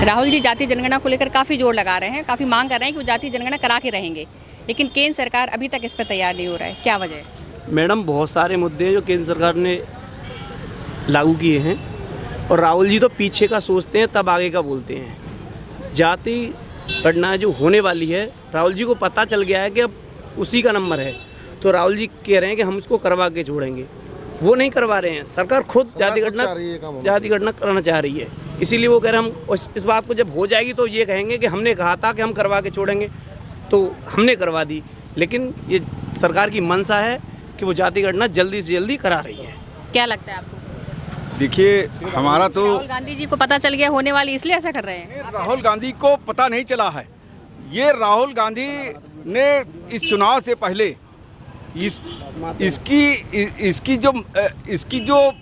राहुल जी जातीय जनगणना को लेकर काफ़ी जोर लगा रहे हैं, काफ़ी मांग कर रहे हैं कि वो जातीय जनगणना करा के रहेंगे, लेकिन केंद्र सरकार अभी तक इस पर तैयार नहीं हो रहा है। क्या वजह है? मैडम, बहुत सारे मुद्दे हैं जो केंद्र सरकार ने लागू किए हैं और राहुल जी तो पीछे का सोचते हैं तब आगे का बोलते हैं। जाति गणना जो होने वाली है, राहुल जी को पता चल गया है कि अब उसी का नंबर है, तो राहुल जी कह रहे हैं कि हम उसको करवा के छोड़ेंगे। वो नहीं करवा रहे हैं, सरकार खुद जाति गणना कराना चाह रही है। इसीलिए वो कह रहे हैं हम इस बात को जब हो जाएगी तो ये कहेंगे कि हमने कहा था कि हम करवा के छोड़ेंगे, तो हमने करवा दी। लेकिन ये सरकार की मंशा है कि वो जाति गणना जल्दी से जल्दी करा रही है। क्या लगता है आपको? देखिए, हमारा तो राहुल गांधी जी को पता चल गया होने वाली, इसलिए ऐसा कर रहे हैं। राहुल गांधी को पता नहीं चला है। ये राहुल गांधी ने इस चुनाव से पहले इसकी जो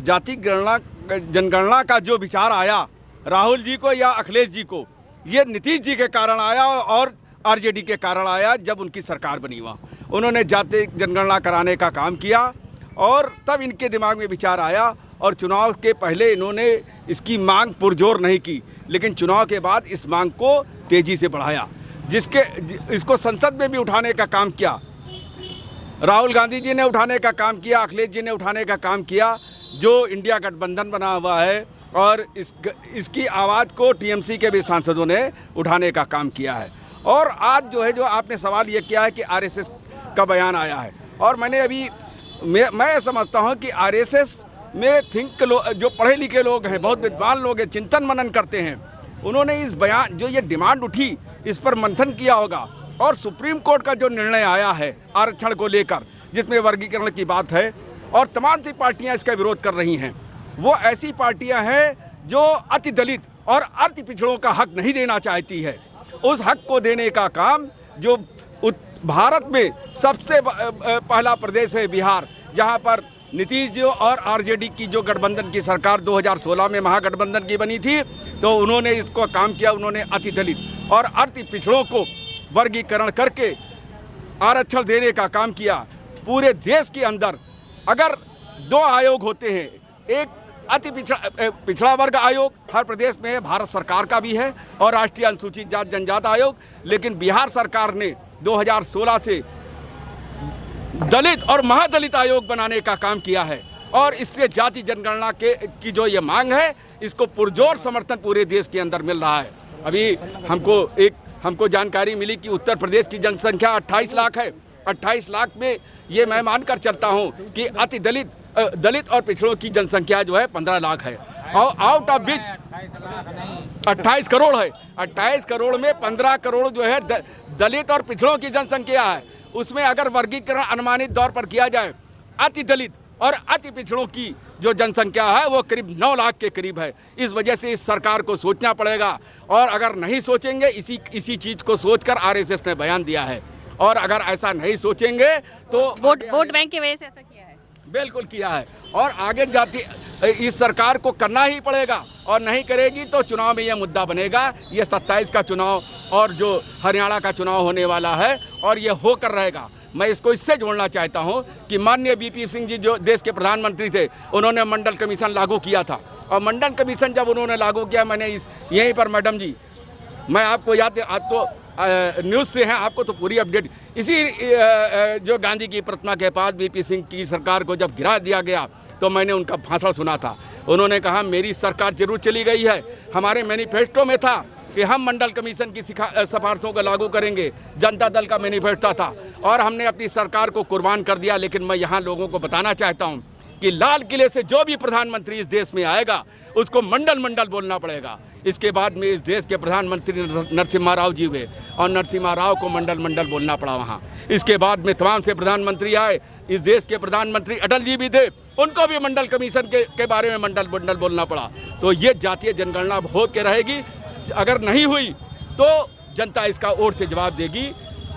जाति गणना जनगणना का जो विचार आया राहुल जी को या अखिलेश जी को, ये नीतीश जी के कारण आया और आरजेडी के कारण आया। जब उनकी सरकार बनी हुआ उन्होंने जाति जनगणना कराने का काम किया और तब इनके दिमाग में विचार आया और चुनाव के पहले इन्होंने इसकी मांग पुरजोर नहीं की, लेकिन चुनाव के बाद इस मांग को तेज़ी से बढ़ाया, इसको संसद में भी उठाने का काम किया। राहुल गांधी जी ने उठाने का काम किया, अखिलेश जी ने उठाने का काम किया, जो इंडिया गठबंधन बना हुआ है, और इसकी आवाज़ को टीएमसी के भी सांसदों ने उठाने का काम किया है। और आज जो आपने सवाल ये किया है कि आरएसएस का बयान आया है, और मैंने अभी मैं समझता हूँ कि आरएसएस में जो पढ़े लिखे लोग हैं, बहुत विद्वान लोग हैं, चिंतन मनन करते हैं, उन्होंने इस बयान जो ये डिमांड उठी इस पर मंथन किया होगा। और सुप्रीम कोर्ट का जो निर्णय आया है आरक्षण को लेकर, जिसमें वर्गीकरण की बात है, और तमाम सी पार्टियां इसका विरोध कर रही हैं, वो ऐसी पार्टियां हैं जो अति दलित और अति पिछड़ों का हक नहीं देना चाहती है। उस हक को देने का काम जो भारत में सबसे पहला प्रदेश है बिहार, जहां पर नीतीश जी और आरजेडी की जो गठबंधन की सरकार 2016 में महागठबंधन की बनी थी, तो उन्होंने इसको काम किया। उन्होंने अति दलित और अति पिछड़ों को वर्गीकरण करके आरक्षण देने का काम किया। पूरे देश के अंदर अगर दो आयोग होते हैं, एक अति पिछड़ा वर्ग आयोग हर प्रदेश में है, भारत सरकार का भी है, और राष्ट्रीय अनुसूचित जाति जनजाति आयोग, लेकिन बिहार सरकार ने 2016 से दलित और महादलित आयोग बनाने का काम किया है। और इससे जाति जनगणना की जो ये मांग है, इसको पुरजोर समर्थन पूरे देश के अंदर मिल रहा है। अभी हमको जानकारी मिली कि उत्तर प्रदेश की जनसंख्या 28 लाख है। 28 लाख में ये मैं मानकर चलता हूँ कि अति दलित और पिछड़ों की जनसंख्या जो है 15 लाख है, और आउट ऑफ विच 28 करोड़ है। 28 करोड़ में 15 करोड़ जो है दलित और पिछड़ों की जनसंख्या है। उसमें अगर वर्गीकरण अनुमानित तौर पर किया जाए, अति दलित और अति पिछड़ों की जो जनसंख्या है वो करीब 9 लाख के करीब है। इस वजह से इस सरकार को सोचना पड़ेगा, और अगर नहीं सोचेंगे, इसी चीज़ को सोचकर आरएसएस ने बयान दिया है, और अगर ऐसा नहीं सोचेंगे तो वोट बैंक की वजह से ऐसा किया है। बिल्कुल किया है, और आगे जाती इस सरकार को करना ही पड़ेगा, और नहीं करेगी तो चुनाव में यह मुद्दा बनेगा। ये 27 का चुनाव और जो हरियाणा का चुनाव होने वाला है, और ये होकर रहेगा। मैं इसको इससे जोड़ना चाहता हूं कि माननीय बीपी सिंह जी जो देश के प्रधानमंत्री थे, उन्होंने मंडल कमीशन लागू किया था, और मंडल कमीशन जब उन्होंने लागू किया, मैंने यहीं पर मैडम जी, मैं आपको याद, आप तो न्यूज़ से हैं, आपको तो पूरी अपडेट, इसी जो गांधी की प्रतिमा के पास बीपी सिंह की सरकार को जब गिरा दिया गया, तो मैंने उनका भाषण सुना था। उन्होंने कहा मेरी सरकार जरूर चली गई है, हमारे मैनिफेस्टो में था कि हम मंडल कमीशन की सिफारिशों को लागू करेंगे। जनता दल का मैनिफेस्टो था, और हमने अपनी सरकार को कुर्बान कर दिया। लेकिन मैं यहाँ लोगों को बताना चाहता हूँ कि लाल किले से जो भी प्रधानमंत्री इस देश में आएगा, उसको मंडल मंडल बोलना पड़ेगा। इसके बाद में इस देश के प्रधानमंत्री नरसिम्हा राव जी हुए, और नरसिम्हा राव को मंडल मंडल बोलना पड़ा वहाँ। इसके बाद में तमाम से प्रधानमंत्री आए, इस देश के प्रधानमंत्री अटल जी भी थे, उनको भी मंडल कमीशन के बारे में मंडल मंडल बोलना पड़ा। तो ये जातीय जनगणना हो के रहेगी। अगर नहीं हुई तो जनता इसका वोट से जवाब देगी।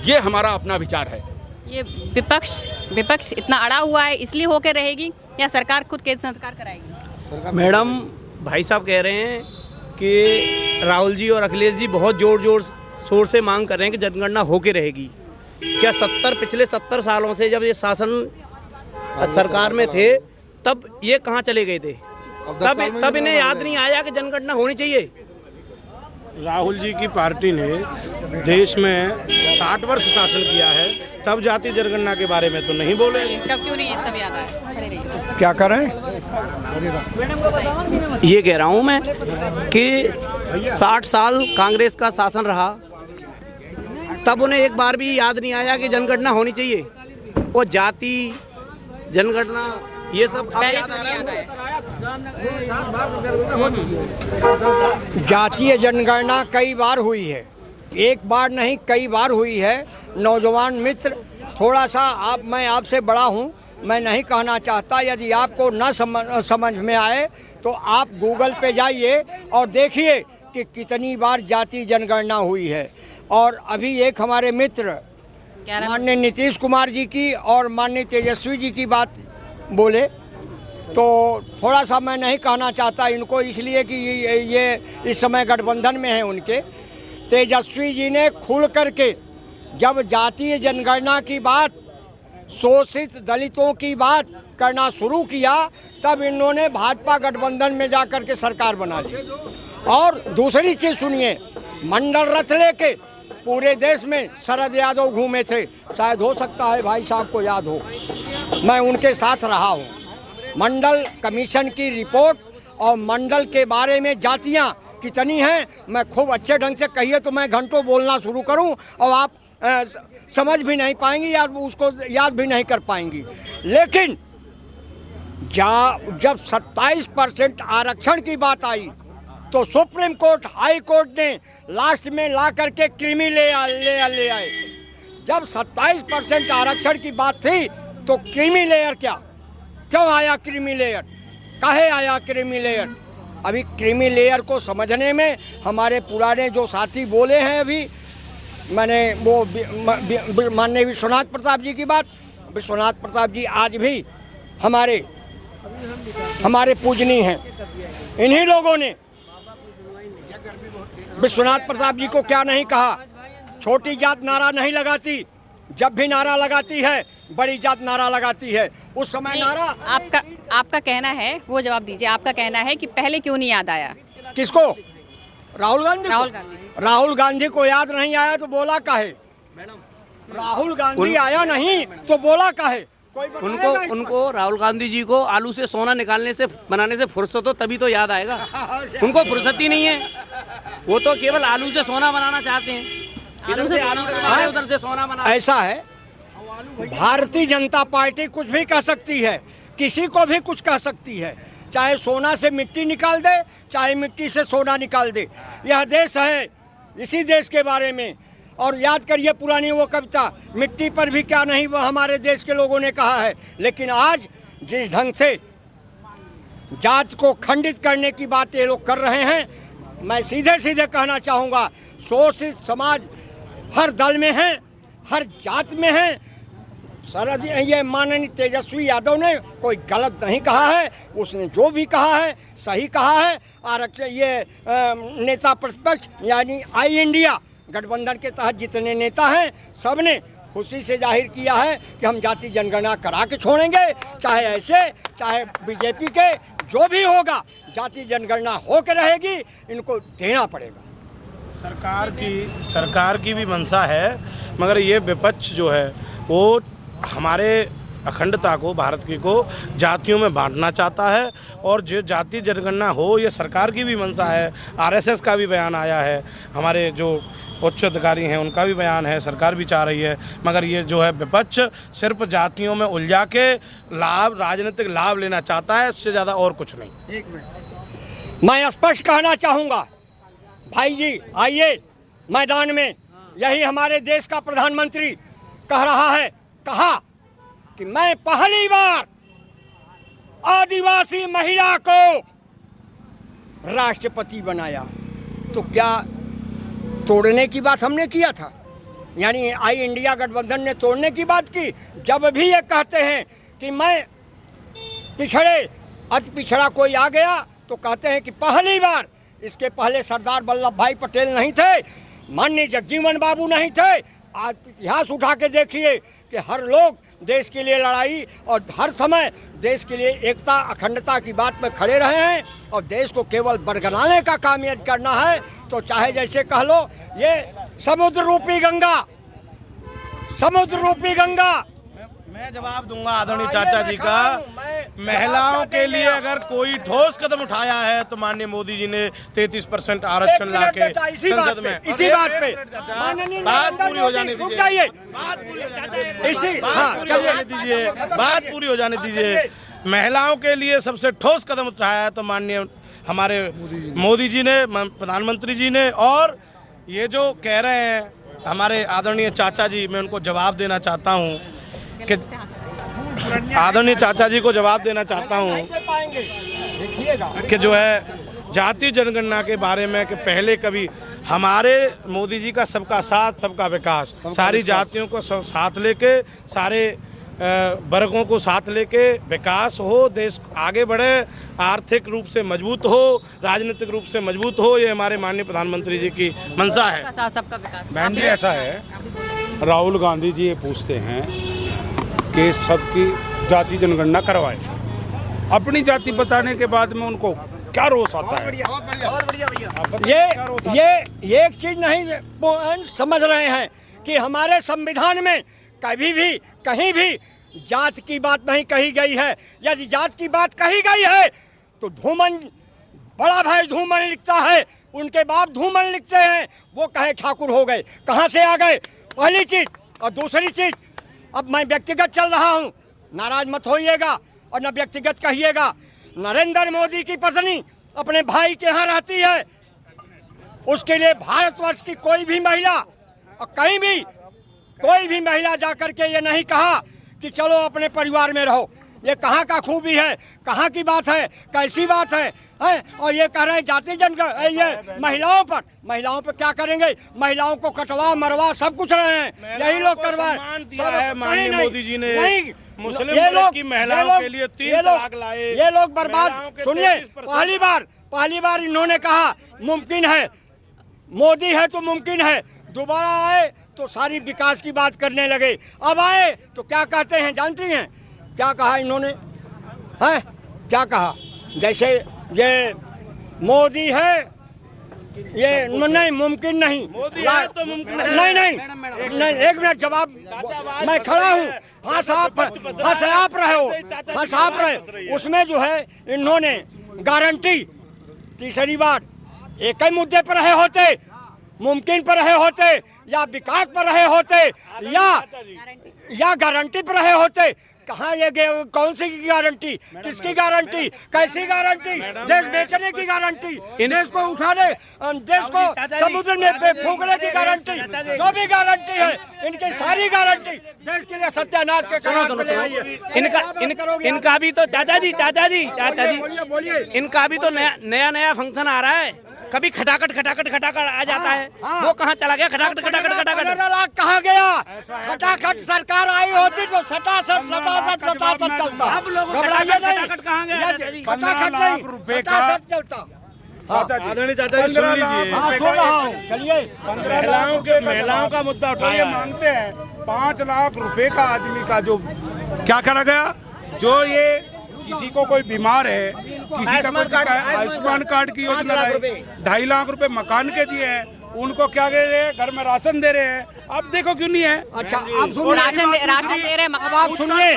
ये हमारा अपना विचार है। ये विपक्ष इतना अड़ा हुआ है, इसलिए होके रहेगी, या सरकार खुद केंद्र सरकार कराएगी? मैडम, भाई साहब कह रहे हैं कि राहुल जी और अखिलेश जी बहुत जोर शोर से मांग कर रहे हैं कि जनगणना होके रहेगी। क्या पिछले 70 सालों से जब ये शासन सरकार में थे, तब ये कहाँ चले गए थे? तब इन्हें याद नहीं आया कि जनगणना होनी चाहिए। राहुल जी की पार्टी ने देश में 60 वर्ष शासन किया है, तब जाति जनगणना के बारे में तो नहीं बोले। कब क्यों नहीं तब याद आया? खड़े रहिए। क्या करें? ये कह रहा हूँ मैं कि 60 साल कांग्रेस का शासन रहा, तब उन्हें एक बार भी याद नहीं आया कि जनगणना होनी चाहिए। वो जाति जनगणना ये सब पहले क्यों नहीं याद आया? जातीय जनगणना कई बार हुई है, एक बार नहीं कई बार हुई है। नौजवान मित्र, थोड़ा सा मैं आपसे बड़ा हूँ, मैं नहीं कहना चाहता। यदि आपको न समझ में आए तो आप गूगल पे जाइए और देखिए कि कितनी बार जातीय जनगणना हुई है। और अभी एक हमारे मित्र माननीय नीतीश कुमार जी की और माननीय तेजस्वी जी की बात बोले, तो थोड़ा सा मैं नहीं कहना चाहता इनको, इसलिए कि ये इस समय गठबंधन में हैं उनके। तेजस्वी जी ने खुल करके जब जातीय जनगणना की बात, शोषित दलितों की बात करना शुरू किया, तब इन्होंने भाजपा गठबंधन में जाकर के सरकार बना ली। और दूसरी चीज़ सुनिए, मंडल रथ लेके पूरे देश में शरद यादव घूमे थे, शायद हो सकता है भाई साहब को याद हो, मैं उनके साथ रहा हूँ। मंडल कमीशन की रिपोर्ट और मंडल के बारे में जातियाँ कितनी हैं, मैं खूब अच्छे ढंग से कहिए तो मैं घंटों बोलना शुरू करूँ और आप समझ भी नहीं पाएंगी या उसको याद भी नहीं कर पाएंगी। लेकिन जब 27% आरक्षण की बात आई तो सुप्रीम कोर्ट, हाई कोर्ट ने लास्ट में ला करके क्रीमी ले आए। जब 27% आरक्षण की बात थी तो क्रीमी लेयर क्यों आया? क्रीमी लेयर काहे आया? क्रीमी लेयर अभी क्रीमी लेयर को समझने में हमारे पुराने जो साथी बोले हैं, अभी मैंने वो माननीय विश्वनाथ प्रताप जी की बात, विश्वनाथ प्रताप जी आज भी हमारे पूजनीय हैं। इन्हीं लोगों ने विश्वनाथ प्रताप जी को क्या नहीं कहा, छोटी जात नारा नहीं लगाती, जब भी नारा लगाती है बड़ी जात नारा लगाती है। उस समय नारा आपका कहना है, वो जवाब दीजिए। आपका कहना है कि पहले क्यों नहीं याद आया? किसको? राहुल गांधी को याद नहीं आया तो बोला काहे? राहुल गांधी आया नहीं तो बोला काहे? उनको राहुल गांधी जी को आलू से सोना बनाने से फुर्सत हो तभी तो याद आएगा। उनको फुर्सत ही नहीं है, वो तो केवल आलू से सोना बनाना चाहते हैं। इधर से आलू बना, उधर से सोना बना। ऐसा है, भारतीय जनता पार्टी कुछ भी कह सकती है, किसी को भी कुछ कह सकती है, चाहे सोना से मिट्टी निकाल दे, चाहे मिट्टी से सोना निकाल दे। यह देश है, इसी देश के बारे में। और याद करिए पुरानी वो कविता, मिट्टी पर भी क्या नहीं वो हमारे देश के लोगों ने कहा है। लेकिन आज जिस ढंग से जात को खंडित करने की बात ये लोग कर रहे हैं, मैं सीधे सीधे कहना चाहूँगा, शोषित समाज हर दल में है, हर जात में है। शरद ये माननीय तेजस्वी यादव ने कोई गलत नहीं कहा है, उसने जो भी कहा है सही कहा है। आरक्षण ये नेता प्रतिपक्ष यानी आई इंडिया गठबंधन के तहत जितने नेता हैं सब ने खुशी से जाहिर किया है कि हम जाति जनगणना करा के छोड़ेंगे, चाहे ऐसे चाहे बीजेपी के, जो भी होगा जाति जनगणना हो के रहेगी, इनको देना पड़ेगा। सरकार की भी मंशा है, मगर ये विपक्ष जो है वो हमारे अखंडता को, भारत की को जातियों में बांटना चाहता है। और जो जाति जनगणना हो, ये सरकार की भी मंशा है। आरएसएस का भी बयान आया है, हमारे जो उच्च अधिकारी हैं उनका भी बयान है, सरकार भी चाह रही है। मगर ये जो है विपक्ष सिर्फ जातियों में उलझा के राजनीतिक लाभ लेना चाहता है, इससे ज़्यादा और कुछ नहीं। एक मिनट, मैं स्पष्ट कहना चाहूँगा, भाई जी आइए मैदान में। यही हमारे देश का प्रधानमंत्री कह रहा है, कहा कि मैं पहली बार आदिवासी महिला को राष्ट्रपति बनाया। तो क्या तोड़ने की बात हमने किया था? यानी आई इंडिया गठबंधन ने तोड़ने की बात की। जब भी ये कहते हैं कि मैं अति पिछड़ा कोई आ गया, तो कहते हैं कि पहली बार। इसके पहले सरदार वल्लभ भाई पटेल नहीं थे, माननीय जगजीवन बाबू नहीं थे। आज इतिहास उठा के देखिए कि हर लोग देश के लिए लड़ाई और हर समय देश के लिए एकता अखंडता की बात में खड़े रहे हैं और देश को केवल बरगलाने का काम यदि करना है तो चाहे जैसे कह लो ये समुद्र रूपी गंगा मैं जवाब दूंगा आदरणीय चाचा जी का। महिलाओं के लिए अगर कोई ठोस कदम उठाया है तो माननीय मोदी जी ने 33% आरक्षण लाके संसद में इसी बात पे बात पूरी हो जाने दीजिए, बात पूरी हो जाने दीजिए। महिलाओं के लिए सबसे ठोस कदम उठाया है तो माननीय हमारे मोदी जी ने, प्रधानमंत्री जी ने। और ये जो कह रहे हैं हमारे आदरणीय चाचा जी, मैं उनको जवाब देना चाहता हूँ कि आदरणीय चाचा जी को जवाब देना चाहता हूँ कि जो है जातीय जनगणना के बारे में कि पहले कभी हमारे मोदी जी का सबका साथ सबका विकास, सारी जातियों को साथ लेके, सारे वर्गों को साथ लेके विकास हो, देश आगे बढ़े, आर्थिक रूप से मजबूत हो, राजनीतिक रूप से मजबूत हो, ये हमारे माननीय प्रधानमंत्री जी की मंशा है। सबका विकास। बहन जी ऐसा है, राहुल गांधी जी ये पूछते हैं कि सबकी जाति जनगणना करवाएं। अपनी जाति बताने के बाद में उनको क्या रोष आता है? ये एक चीज नहीं समझ रहे हैं कि हमारे संविधान में कभी भी कहीं भी जात की बात नहीं कही गई है। यदि जात की बात कही गई है तो धूमन, बड़ा भाई धूमन लिखता है, उनके बाप धूमन लिखते हैं, वो कहे ठाकुर हो गए, कहाँ से आ गए? पहली चीज। और दूसरी चीज, अब मैं व्यक्तिगत चल रहा हूँ, नाराज मत होइएगा और न व्यक्तिगत कहिएगा। नरेंद्र मोदी की पत्नी अपने भाई के यहाँ रहती है, उसके लिए भारतवर्ष की कोई भी महिला और कहीं भी कोई भी महिला जाकर के ये नहीं कहा कि चलो अपने परिवार में रहो। ये कहाँ का खूबी है, कहाँ की बात है, कैसी बात है? और ये कह रहे हैं जाति जनगणना, ये महिलाओं पर क्या करेंगे? महिलाओं को कटवा मरवा सब कुछ रहे हैं, यही लोग करवाए। माननीय मोदी जी ने मुस्लिम लोग की महिलाओं के लिए 3 तलाक लाए। ये लोग बर्बाद। सुनिए, पहली बार इन्होंने कहा मुमकिन है, मोदी है तो मुमकिन है। दोबारा आए तो सारी विकास की बात करने लगे। अब आए तो क्या कहते हैं जानती हैं? क्या कहा इन्होंने? है क्या कहा? जैसे ये मोदी है, ये नहीं मुमकिन नहीं, मोदी है तो मुमकिन है। नहीं, एक मिनट जवाब, मैं खड़ा हूँ, फंस आप रहे। उसमें जो है इन्होंने गारंटी, तीसरी बार एक ही मुद्दे पर रहे होते, मुमकिन पर रहे होते या विकास पर रहे होते या गारंटी पर रहे होते। कहाँ ये कौन सी की गारंटी, किसकी गारंटी, कैसी गारंटी? देश बेचने की गारंटी, देश को उठाने, देश को समुद्र में फूंकने की गारंटी, जो भी गारंटी है, इनकी सारी गारंटी देश के लिए सत्यानाश के इनका भी तो चाचा जी बोलिए, इनका भी तो नया फंक्शन आ रहा है। कभी खटाखट आ जाता है, वो कहाँ चला गया? खटाखट 15 लाख कहाँ गया? खटाखट सरकार आई होती तो सटासट चलता। अब लोग खटाखट कहाँ गया? 15 लाख रुपए का चलता। आदरणीय चाचा जी सुन लीजिए, सुन रहा हूँ, चलिए। महिलाओं का मुद्दा उठाया मांगते हैं 5 लाख रुपए का आदमी का जो क्या करा गया, जो ये किसी को कोई बीमार है, किसी का कोई आयुष्मान कार्ड की योजना लाई, 2.5 लाख रुपए मकान के दिए हैं, उनको क्या दे रहे हैं? घर में राशन दे रहे हैं। अब देखो क्यों नहीं है? अच्छा, आप राशन दे रहे हैं। अब आप सुनिए,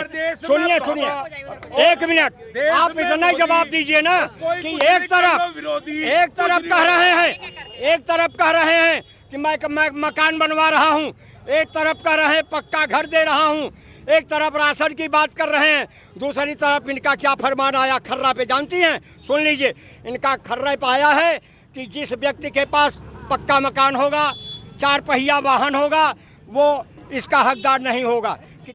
एक मिनट, आप इतना ही जवाब दीजिए ना कि एक तरफ कह रहे हैं कि मैं मकान बनवा रहा हूँ, एक तरफ कह रहे हैं पक्का घर दे रहा हूँ, एक तरफ राशन की बात कर रहे हैं, दूसरी तरफ इनका क्या फरमान आया खर्रा पे जानती हैं? सुन लीजिए, इनका खर्रा पे आया है कि जिस व्यक्ति के पास पक्का मकान होगा, 4 पहिया वाहन होगा, वो इसका हकदार नहीं होगा।